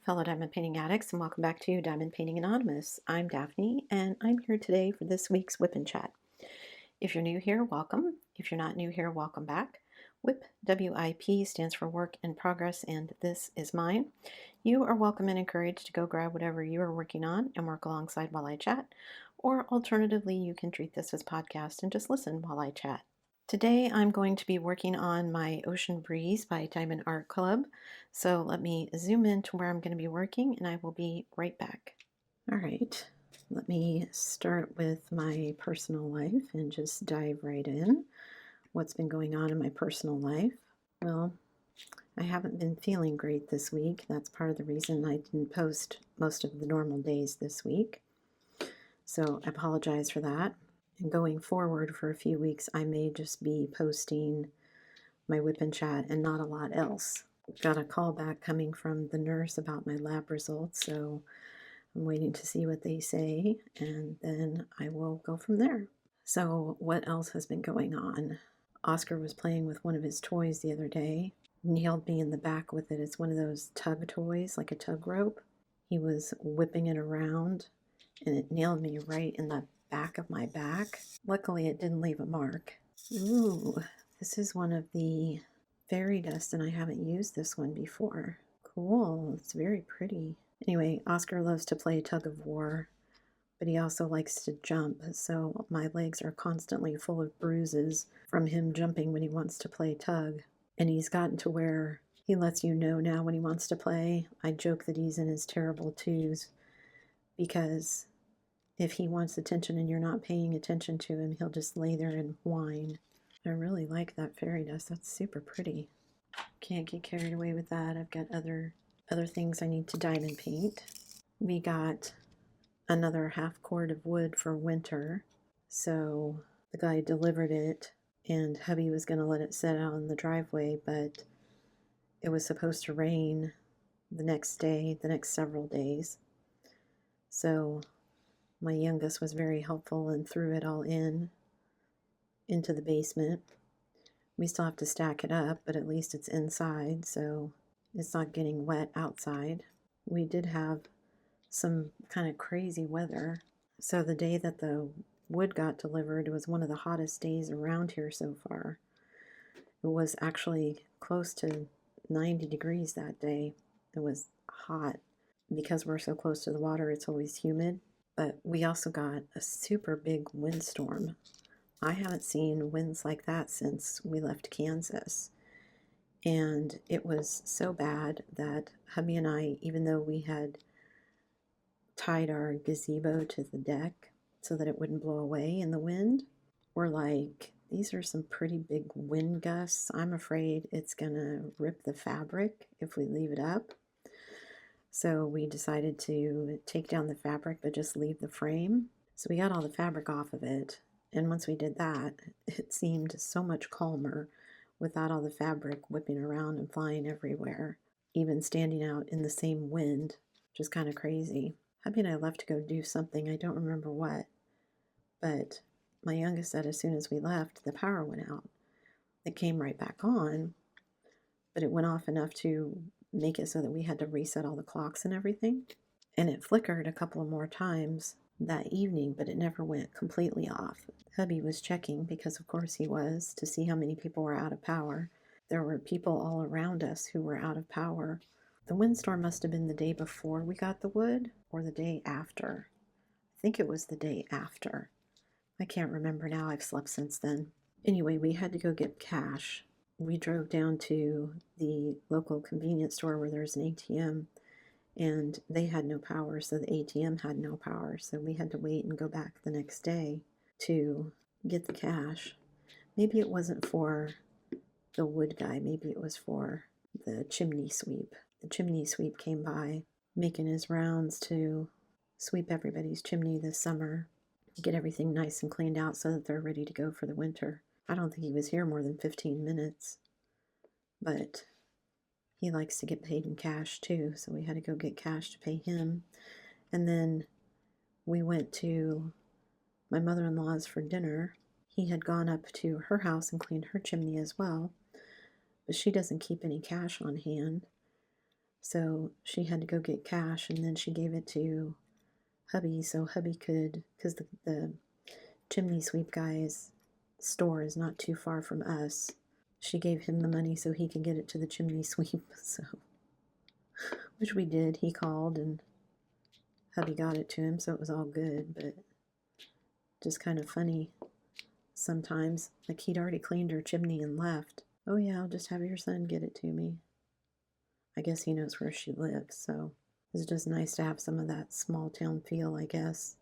Hello, Diamond Painting Addicts, and welcome back to Diamond Painting Anonymous. I'm Daphne, and I'm here today for this week's WIP and Chat. If you're new here, welcome. If you're not new here, welcome back. WIP, W-I-P, stands for Work in Progress, and this is mine. You are welcome and encouraged to go grab whatever you are working on and work alongside while I chat, or alternatively, you can treat this as podcast and just listen while I chat. Today I'm going to be working on my Ocean Breeze by Diamond Art Club. So let me zoom in to where I'm going to be working and I will be right back. All right, let me start with my personal life and just dive right in. What's been going on in my personal life? Well, I haven't been feeling great this week. That's part of the reason I didn't post most of the normal days this week. So I apologize for that. And going forward for a few weeks, I may just be posting my WIP and chat and not a lot else. Got a call back coming from the nurse about my lab results, so I'm waiting to see what they say, and then I will go from there. So what else has been going on? Oscar was playing with one of his toys the other day, nailed me in the back with it. It's one of those tug toys, like a tug rope. He was whipping it around, and it nailed me right in the back of my back. Luckily, it didn't leave a mark. Ooh, this is one of the fairy dust, and I haven't used this one before. Cool, it's very pretty. Anyway, Oscar loves to play tug of war, but he also likes to jump, so my legs are constantly full of bruises from him jumping when he wants to play tug. And he's gotten to where he lets you know now when he wants to play. I joke that he's in his terrible twos because if he wants attention and you're not paying attention to him, he'll just lay there and whine. I really like that fairy dust. That's super pretty. Can't get carried away with that. I've got other things I need to diamond paint. We got another half cord of wood for winter. So the guy delivered it and hubby was going to let it sit out in the driveway, but it was supposed to rain the next day, the next several days. So my youngest was very helpful and threw it all into the basement. We still have to stack it up, but at least it's inside, so it's not getting wet outside. We did have some kind of crazy weather. So the day that the wood got delivered was one of the hottest days around here so far. It was actually close to 90 degrees that day. It was hot. Because we're so close to the water, it's always humid. But we also got a super big windstorm. I haven't seen winds like that since we left Kansas. And it was so bad that hubby and I, even though we had tied our gazebo to the deck so that it wouldn't blow away in the wind, we're like, these are some pretty big wind gusts. I'm afraid it's gonna rip the fabric if we leave it up. So we decided to take down the fabric but just leave the frame. So we got all the fabric off of it. And once we did that, it seemed so much calmer without all the fabric whipping around and flying everywhere, even standing out in the same wind, which is kind of crazy. Hubby and I left to go do something, I don't remember what, but my youngest said as soon as we left, the power went out. It came right back on, but it went off enough to make it so that we had to reset all the clocks and everything. And it flickered a couple of more times that evening, but it never went completely off. Hubby was checking, because of course he was, to see how many people were out of power. There were people all around us who were out of power. The windstorm must have been the day before we got the wood, or the day after. I think it was the day after. I can't remember now, I've slept since then. Anyway, we had to go get cash. We drove down to the local convenience store where there's an ATM, and they had no power, so the ATM had no power. So we had to wait and go back the next day to get the cash. Maybe it wasn't for the wood guy, maybe it was for the chimney sweep. The chimney sweep came by, making his rounds to sweep everybody's chimney this summer, get everything nice and cleaned out so that they're ready to go for the winter. I don't think he was here more than 15 minutes, but he likes to get paid in cash too, so we had to go get cash to pay him. And then we went to my mother-in-law's for dinner. He had gone up to her house and cleaned her chimney as well, but she doesn't keep any cash on hand. So she had to go get cash, and then she gave it to hubby so hubby could, because the chimney sweep guy's store is not too far from us. She gave him the money so he could get it to the chimney sweep, so, which we did. He called and hubby got it to him, so it was all good, but just kind of funny sometimes. Like, he'd already cleaned her chimney and left. Oh yeah, I'll just have your son get it to me. I guess he knows where she lives, so it's just nice to have some of that small town feel, I guess.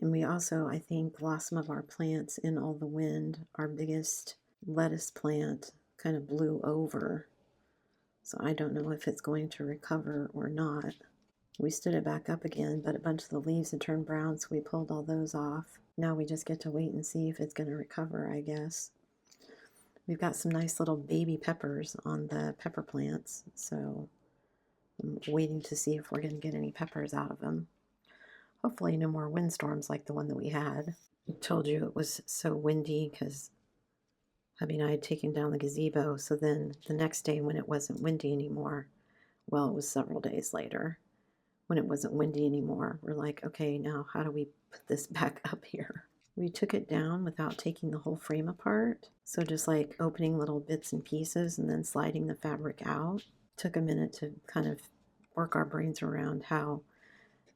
And we also, I think, lost some of our plants in all the wind. Our biggest lettuce plant kind of blew over, so I don't know if it's going to recover or not. We stood it back up again, but a bunch of the leaves had turned brown, so we pulled all those off. Now we just get to wait and see if it's going to recover, I guess. We've got some nice little baby peppers on the pepper plants, so I'm waiting to see if we're going to get any peppers out of them. Hopefully no more windstorms like the one that we had. I told you it was so windy because hubby and I had taken down the gazebo, so then the next day when it wasn't windy anymore, well, it was several days later, when it wasn't windy anymore, we're like, okay, now how do we put this back up here? We took it down without taking the whole frame apart, so just like opening little bits and pieces and then sliding the fabric out. Took a minute to kind of work our brains around how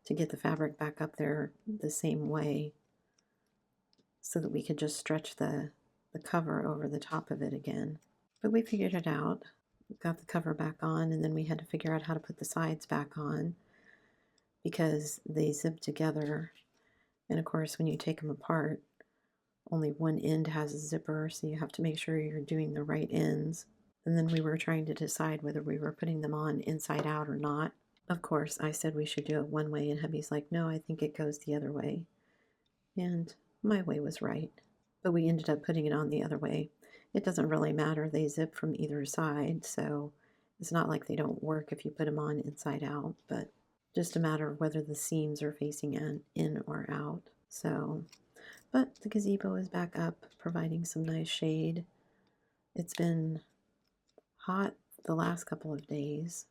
to get the fabric back up there the same way so that we could just stretch the cover over the top of it again. But we figured it out. We got the cover back on, and then we had to figure out how to put the sides back on because they zip together. And of course, when you take them apart, only one end has a zipper, so you have to make sure you're doing the right ends. And then we were trying to decide whether we were putting them on inside out or not. Of course, I said we should do it one way, and hubby's like, no, I think it goes the other way. And my way was right. But we ended up putting it on the other way. It doesn't really matter. They zip from either side, so it's not like they don't work if you put them on inside out, but just a matter of whether the seams are facing in or out. So, but the gazebo is back up, providing some nice shade. It's been hot the last couple of days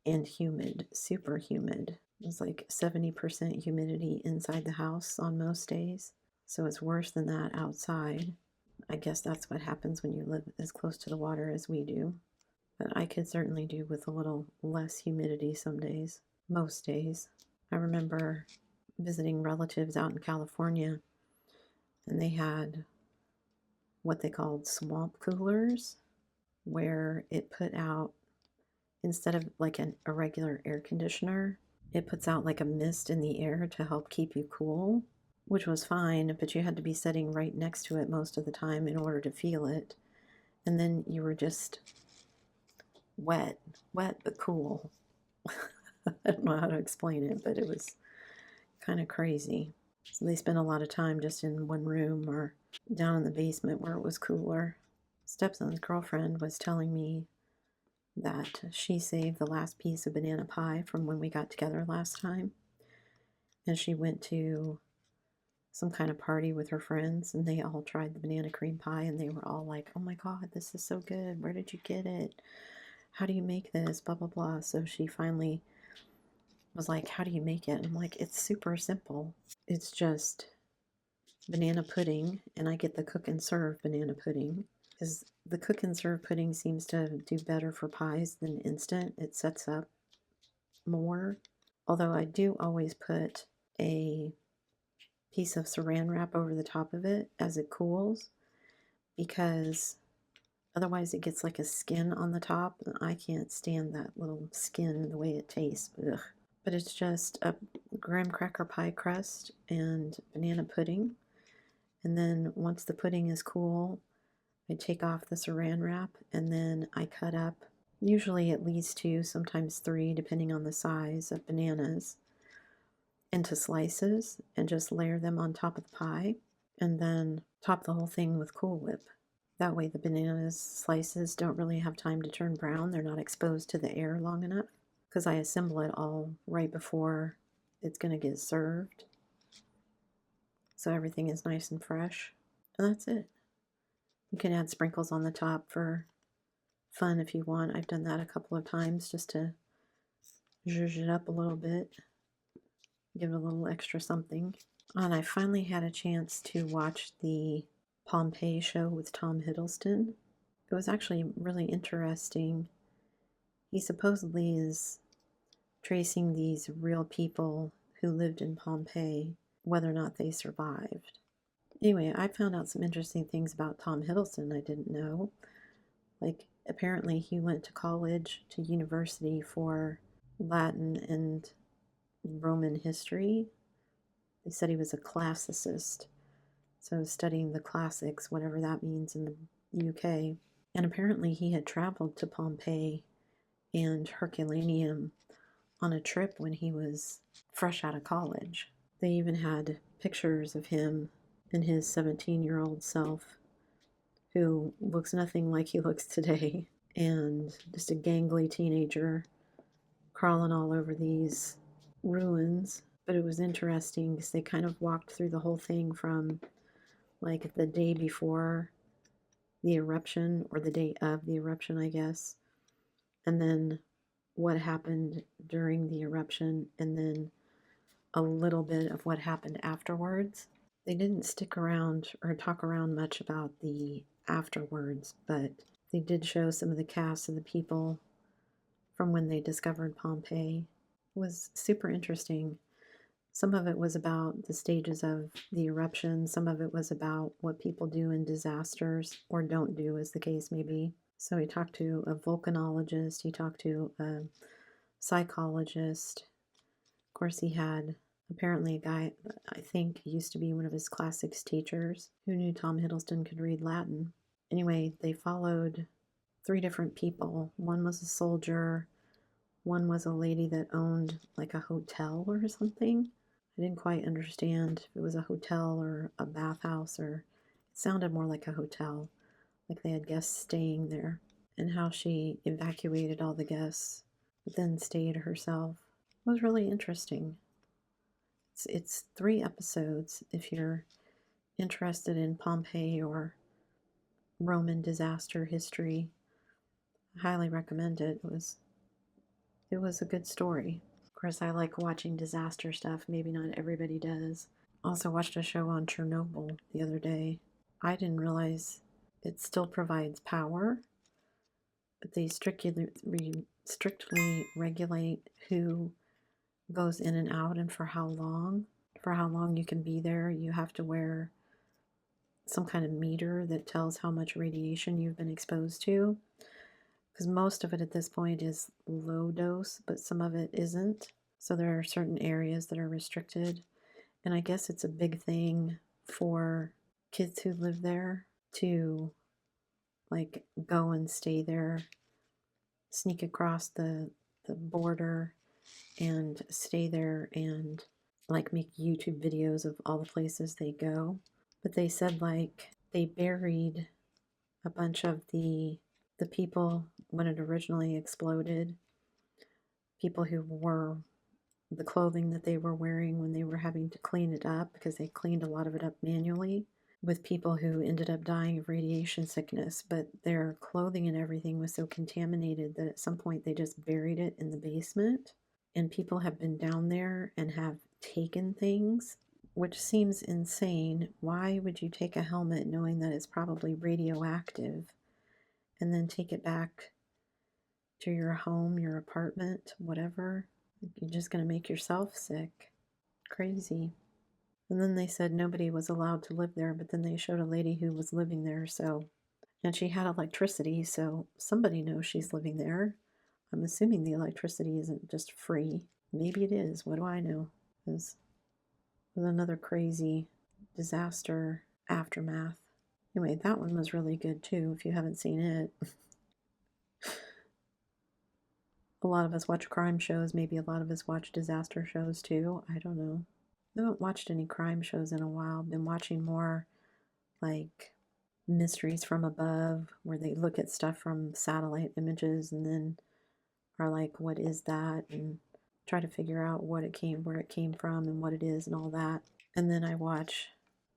and humid, super humid. It's like 70% humidity inside the house on most days. So it's worse than that outside. I guess that's what happens when you live as close to the water as we do. But I could certainly do with a little less humidity some days, most days. I remember visiting relatives out in California, and they had what they called swamp coolers, where it put out, instead of like a regular air conditioner, it puts out like a mist in the air to help keep you cool, which was fine, but you had to be sitting right next to it most of the time in order to feel it. And then you were just wet but cool. I don't know how to explain it, but it was kind of crazy. So they spent a lot of time just in one room or down in the basement where it was cooler. Stepson's girlfriend was telling me that she saved the last piece of banana pie from when we got together last time. And she went to some kind of party with her friends, and they all tried the banana cream pie, and they were all like, oh my God, this is so good. Where did you get it? How do you make this? Blah, blah, blah. So she finally was like, how do you make it? And I'm like, it's super simple. It's just banana pudding, and I get the cook and serve banana pudding because the cook and serve pudding seems to do better for pies than instant. It sets up more. Although I do always put a piece of saran wrap over the top of it as it cools, because otherwise it gets like a skin on the top, and I can't stand that little skin, the way it tastes. Ugh. But it's just a graham cracker pie crust and banana pudding. And then once the pudding is cool, I take off the saran wrap, and then I cut up usually at least 2, sometimes 3, depending on the size of bananas, into slices and just layer them on top of the pie, and then top the whole thing with Cool Whip. That way the bananas slices don't really have time to turn brown. They're not exposed to the air long enough, because I assemble it all right before it's going to get served, so everything is nice and fresh. And that's it. You can add sprinkles on the top for fun if you want. I've done that a couple of times just to zhuzh it up a little bit, give it a little extra something. And I finally had a chance to watch the Pompeii show with Tom Hiddleston. It was actually really interesting. He supposedly is tracing these real people who lived in Pompeii, whether or not they survived. Anyway, I found out some interesting things about Tom Hiddleston I didn't know. Like, apparently, he went to college, to university for Latin and Roman history. They said he was a classicist, so studying the classics, whatever that means in the UK. And apparently, he had traveled to Pompeii and Herculaneum on a trip when he was fresh out of college. They even had pictures of him and his 17-year-old self, who looks nothing like he looks today, and just a gangly teenager crawling all over these ruins. But it was interesting because they kind of walked through the whole thing from like the day before the eruption, or the day of the eruption, I guess, and then what happened during the eruption, and then a little bit of what happened afterwards. They didn't stick around or talk around much about the afterwards, but they did show some of the cast of the people from when they discovered Pompeii. It was super interesting. Some of it was about the stages of the eruption, some of it was about what people do in disasters, or don't do, as the case may be. So he talked to a volcanologist, he talked to a psychologist. Of course, he had apparently a guy, I think used to be one of his classics teachers, who knew Tom Hiddleston could read Latin. Anyway, they followed 3 different people. One was a soldier, one was a lady that owned like a hotel or something. I didn't quite understand if it was a hotel or a bathhouse, or it sounded more like a hotel, like they had guests staying there, and how she evacuated all the guests, but then stayed herself. It was really interesting. It's 3 episodes if you're interested in Pompeii or Roman disaster history. I highly recommend it. It was a good story. Of course, I like watching disaster stuff. Maybe not everybody does. Also watched a show on Chernobyl the other day. I didn't realize it still provides power, but they strictly regulate who goes in and out and for how long. For how long you can be there, you have to wear some kind of meter that tells how much radiation you've been exposed to. Because most of it at this point is low dose, but some of it isn't. So there are certain areas that are restricted. And I guess it's a big thing for kids who live there to like go and stay there, sneak across the border and stay there and like make YouTube videos of all the places they go. But they said like they buried a bunch of the people when it originally exploded, people who wore the clothing that they were wearing when they were having to clean it up, because they cleaned a lot of it up manually, with people who ended up dying of radiation sickness. But their clothing and everything was so contaminated that at some point they just buried it in the basement. And people have been down there and have taken things, which seems insane. Why would you take a helmet knowing that it's probably radioactive and then take it back to your home, your apartment, whatever? You're just going to make yourself sick. Crazy. And then they said nobody was allowed to live there, but then they showed a lady who was living there, and she had electricity, so somebody knows she's living there. I'm assuming the electricity isn't just free. Maybe it is. What do I know? It was another crazy disaster aftermath. Anyway, that one was really good too, if you haven't seen it. A lot of us watch crime shows. Maybe a lot of us watch disaster shows too. I don't know. I haven't watched any crime shows in a while. I've been watching more like mysteries from above, where they look at stuff from satellite images and then are like, what is that? And try to figure out where it came from and what it is and all that. And then I watch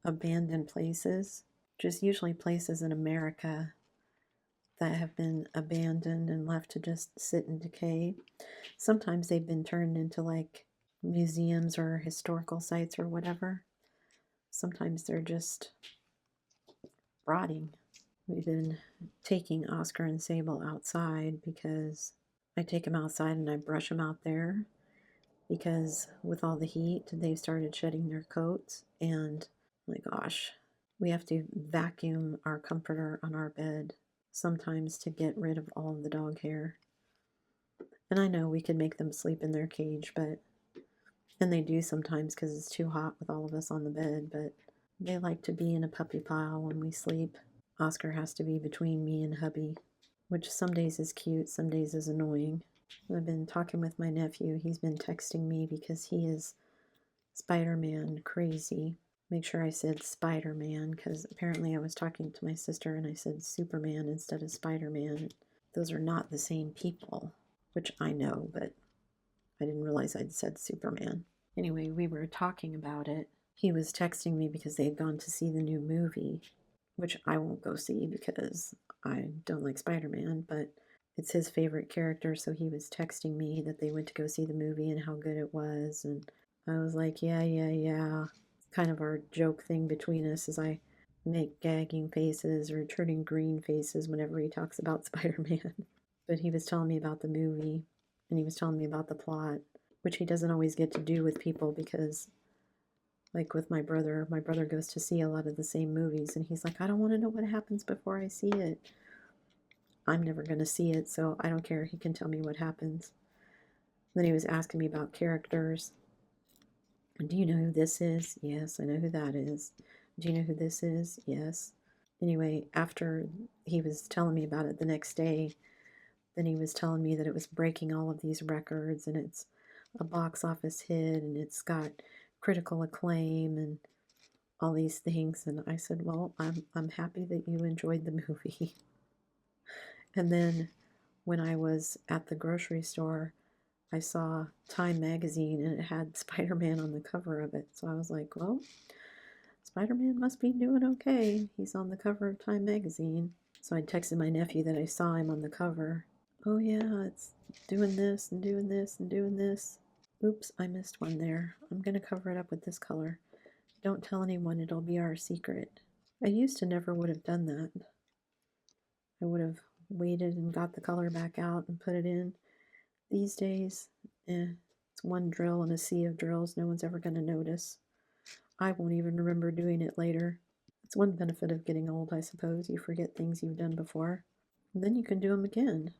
abandoned places, just usually places in America that have been abandoned and left to just sit and decay. Sometimes they've been turned into like museums or historical sites or whatever. Sometimes they're just rotting. We've been taking Oscar and Sable outside because I take them outside and I brush them out there because with all the heat, they've started shedding their coats. And my gosh, we have to vacuum our comforter on our bed sometimes to get rid of all of the dog hair. And I know we could make them sleep in their cage, and they do sometimes because it's too hot with all of us on the bed, but they like to be in a puppy pile when we sleep. Oscar has to be between me and hubby, which some days is cute, some days is annoying. I've been talking with my nephew. He's been texting me because he is Spider-Man crazy. Make sure I said Spider-Man because apparently I was talking to my sister and I said Superman instead of Spider-Man. Those are not the same people, which I know, but I didn't realize I'd said Superman. Anyway, we were talking about it. He was texting me because they had gone to see the new movie, which I won't go see because I don't like Spider-Man, but it's his favorite character, so he was texting me that they went to go see the movie and how good it was, and I was like, yeah. It's kind of our joke thing between us is I make gagging faces or turning green faces whenever he talks about Spider-Man. But he was telling me about the movie, and he was telling me about the plot, which he doesn't always get to do with people because, like with my brother goes to see a lot of the same movies, and he's like, I don't want to know what happens before I see it. I'm never going to see it, so I don't care. He can tell me what happens. Then he was asking me about characters. Do you know who this is? Yes, I know who that is. Do you know who this is? Yes. Anyway, after he was telling me about it the next day, then he was telling me that it was breaking all of these records and it's a box office hit and it's got critical acclaim and all these things. And I said, well, I'm happy that you enjoyed the movie. And then when I was at the grocery store, I saw Time magazine and it had Spider-Man on the cover of it. So I was like, well, Spider-Man must be doing okay. He's on the cover of Time magazine. So I texted my nephew that I saw him on the cover. Oh yeah, it's doing this and doing this and doing this. Oops, I missed one there. I'm going to cover it up with this color. Don't tell anyone, it'll be our secret. I used to never would have done that. I would have waited and got the color back out and put it in. These days, it's one drill in a sea of drills. No one's ever going to notice. I won't even remember doing it later. It's one benefit of getting old, I suppose. You forget things you've done before. And then you can do them again.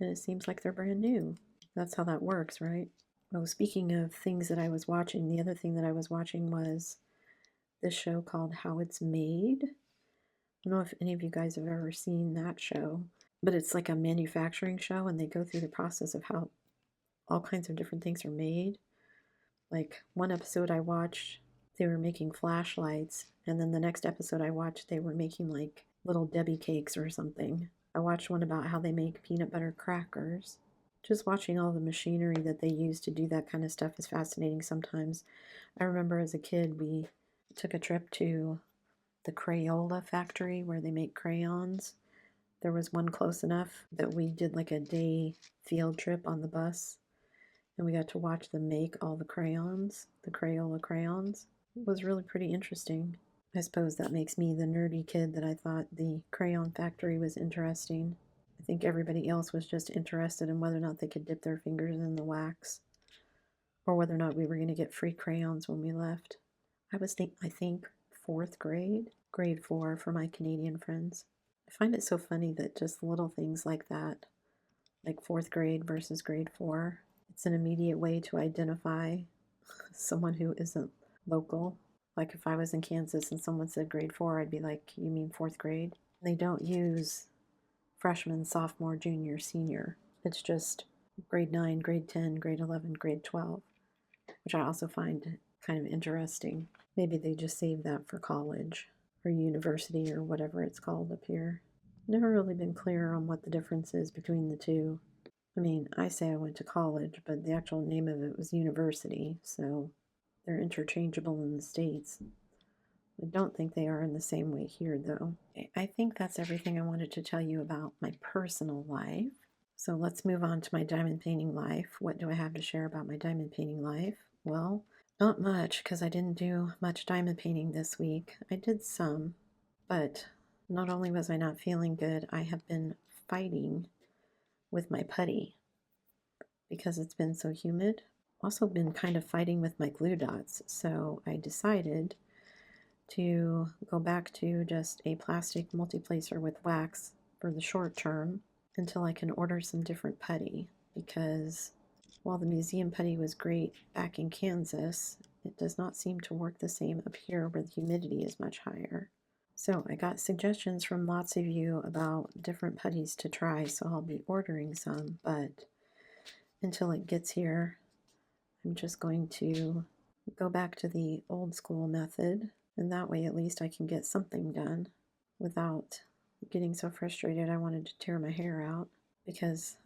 And it seems like they're brand new. That's how that works, right? Oh, speaking of things that I was watching, the other thing that I was watching was this show called How It's Made. I don't know if any of you guys have ever seen that show, but it's like a manufacturing show and they go through the process of how all kinds of different things are made. Like one episode I watched, they were making flashlights, and then the next episode I watched, they were making like little Debbie cakes or something. I watched one about how they make peanut butter crackers. Just watching all the machinery that they use to do that kind of stuff is fascinating sometimes. I remember as a kid, we took a trip to the Crayola factory where they make crayons. There was one close enough that we did like a day field trip on the bus, and we got to watch them make all the crayons, the Crayola crayons. It was really pretty interesting. I suppose that makes me the nerdy kid that I thought the crayon factory was interesting. I think everybody else was just interested in whether or not they could dip their fingers in the wax or whether or not we were going to get free crayons when we left. I think fourth grade, grade 4 for my Canadian friends. I find it so funny that just little things like that, like fourth grade versus grade 4, it's an immediate way to identify someone who isn't local. Like if I was in Kansas and someone said grade 4, I'd be like, you mean fourth grade? They don't use freshman, sophomore, junior, senior. It's just grade 9, grade 10, grade 11, grade 12, which I also find kind of interesting. Maybe they just save that for college or university or whatever it's called up here. Never really been clear on what the difference is between the two. I mean, I say I went to college, but the actual name of it was university, so they're interchangeable in the States. I don't think they are in the same way here, though. I think that's everything I wanted to tell you about my personal life. So let's move on to my diamond painting life. What do I have to share about my diamond painting life? Well, not much, because I didn't do much diamond painting this week. I did some, but not only was I not feeling good, I have been fighting with my putty because it's been so humid. Also been kind of fighting with my glue dots, so I decided to go back to just a plastic multiplacer with wax for the short term until I can order some different putty, because while the museum putty was great back in Kansas, it does not seem to work the same up here where the humidity is much higher. So I got suggestions from lots of you about different putties to try, so I'll be ordering some, but until it gets here, I'm just going to go back to the old school method, and that way at least I can get something done without getting so frustrated I wanted to tear my hair out, because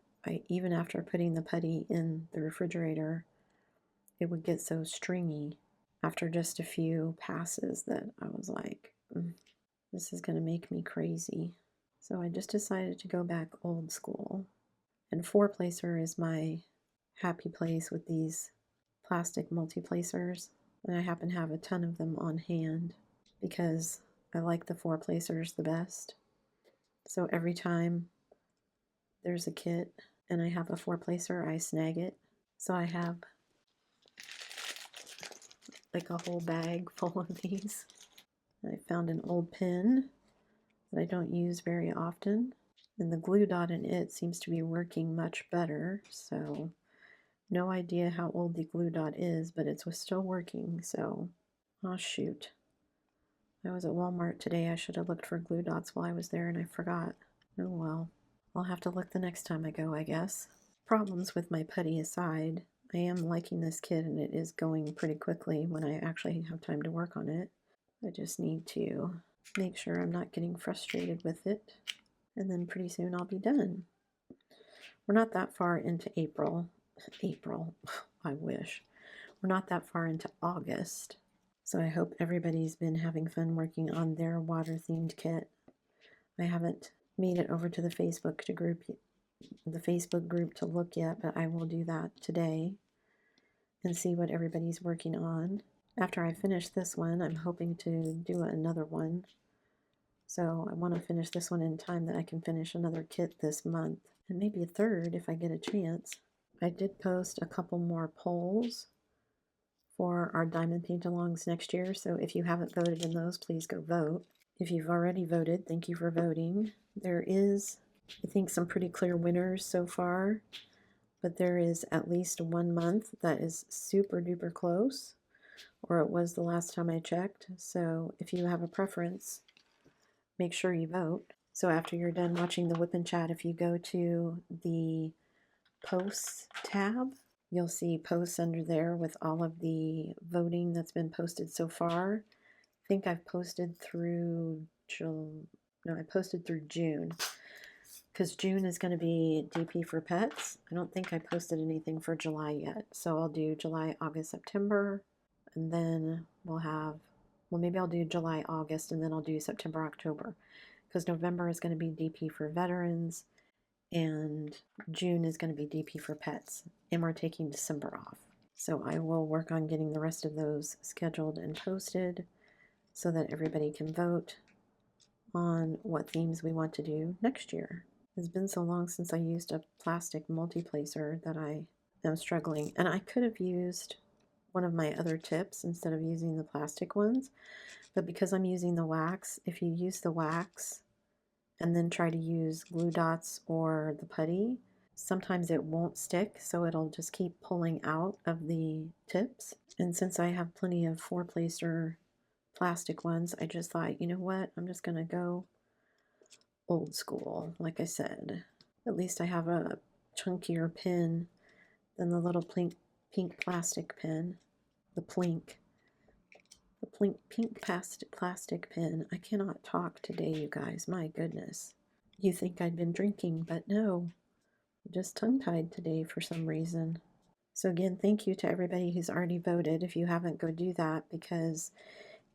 even after putting the putty in the refrigerator, it would get so stringy after just a few passes that I was like, this is going to make me crazy. So I just decided to go back old school. And four placer is my happy place with these plastic multi-placers. And I happen to have a ton of them on hand because I like the four placers the best. So every time there's a kit and I have a four placer, I snag it. So I have like a whole bag full of these. I found an old pen that I don't use very often, and the glue dot in it seems to be working much better, so no idea how old the glue dot is, but it was still working. So oh shoot, I was at Walmart today. I should have looked for glue dots while I was there and I forgot. Oh well, I'll have to look the next time I go, I guess. Problems with my putty aside, I am liking this kit and it is going pretty quickly when I actually have time to work on it. I just need to make sure I'm not getting frustrated with it, and then pretty soon I'll be done. We're not that far into April. I wish. We're not that far into August, so I hope everybody's been having fun working on their water-themed kit. I haven't made it over to the Facebook group to look yet, but I will do that today and see what everybody's working on. After I finish this one, I'm hoping to do another one. So I want to finish this one in time that I can finish another kit this month, and maybe a third if I get a chance. I did post a couple more polls for our diamond paint-alongs next year, so if you haven't voted in those, please go vote. If you've already voted, thank you for voting. There is, I think, some pretty clear winners so far, but there is at least 1 month that is super duper close, or it was the last time I checked. So if you have a preference, make sure you vote. So after you're done watching the WIP and Chat, if you go to the Posts tab, you'll see posts under there with all of the voting that's been posted so far. I think I've posted through June, because June is going to be DP for pets. I don't think I posted anything for July yet, so I'll do July, August, September, and then we'll have, well, maybe I'll do July, August, and then I'll do September, October, because November is going to be DP for veterans, and June is going to be DP for pets, and we're taking December off. So I will work on getting the rest of those scheduled and posted so that everybody can vote on what themes we want to do next year. It's been so long since I used a plastic multi-placer that I am struggling, and I could have used one of my other tips instead of using the plastic ones, but because I'm using the wax, if you use the wax and then try to use glue dots or the putty, sometimes it won't stick, so it'll just keep pulling out of the tips. And since I have plenty of four placer plastic ones, I just thought, you know what, I'm just gonna go old school. Like I said, at least I have a chunkier pen than the little pink plastic pen. The pink plastic pen. I cannot talk today, you guys. My goodness. You think I'd been drinking, but no. I'm just tongue-tied today for some reason. So again, thank you to everybody who's already voted. If you haven't, go do that, because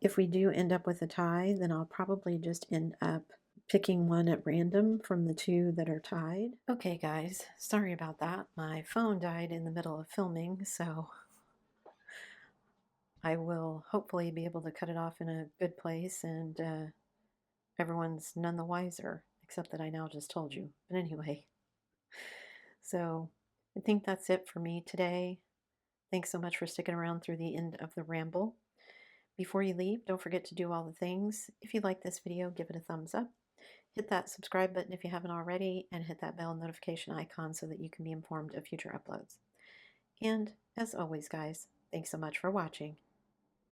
If we do end up with a tie, then I'll probably just end up picking one at random from the two that are tied. Okay guys, sorry about that. My phone died in the middle of filming, so I will hopefully be able to cut it off in a good place and everyone's none the wiser, except that I now just told you. But anyway, so I think that's it for me today. Thanks so much for sticking around through the end of the ramble. Before you leave, don't forget to do all the things. If you like this video, give it a thumbs up. Hit that subscribe button if you haven't already, and hit that bell notification icon so that you can be informed of future uploads. And as always, guys, thanks so much for watching.